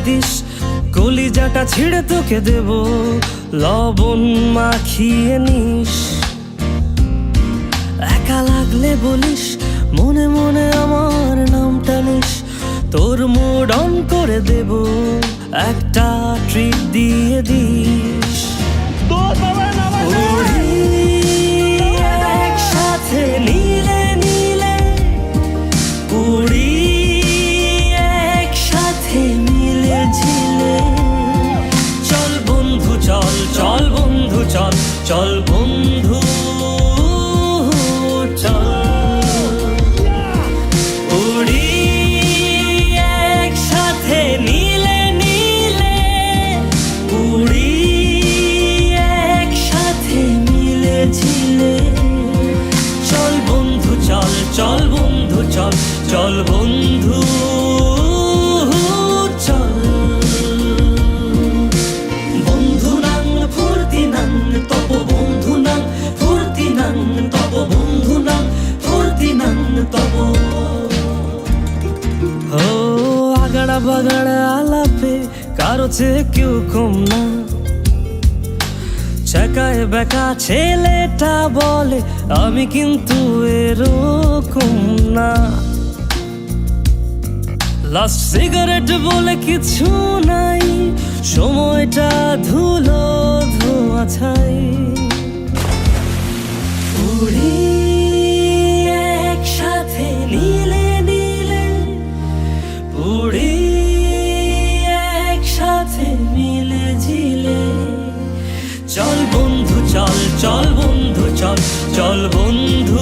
This, কলিজাটা ছিঁড়ে তোকে দেব, লবণ মাখিয়ে নিস। একা লাগলে বলিস, মনে মনে আমার নামটা নিস, তোর মুড অন করে দেব, একটা ট্রিট দিয়ে দিস। উড়ি একসাথে নীলে নীলে, উড়ি একসাথে মিলে ঝিলে। চল বন্ধু চল, চল বন্ধু চল, চল বন্ধু চল। উড়ি একসাথে নীলে নীলে, উড়ি একসাথে মিলে ঝিলে। চল বন্ধু চল, চল বন্ধু চল, চল বন্ধু চল। বন্ধু নাং ফুর্তি নাং তব, বন্ধু নাং ফুর্তি নাং তব, বন্ধু নাং ফুর্তি নাং তব। ও আগাড়া বাগাড়া আলাপে কারো চেয়ে কেউ কম না, চাকায় বেকা ছেলেটা বলে আমি কিন্তু এরকম না। লাস্ট সিগারেট বলে কিছু নাই, সময়টা ধুলো ধোয়া ছাই। উড়ি একসাথে নীলে নীলে, উড়ি একসাথে মিলে ঝিলে। চল বন্ধু চল, চল বন্ধু চল, চল বন্ধু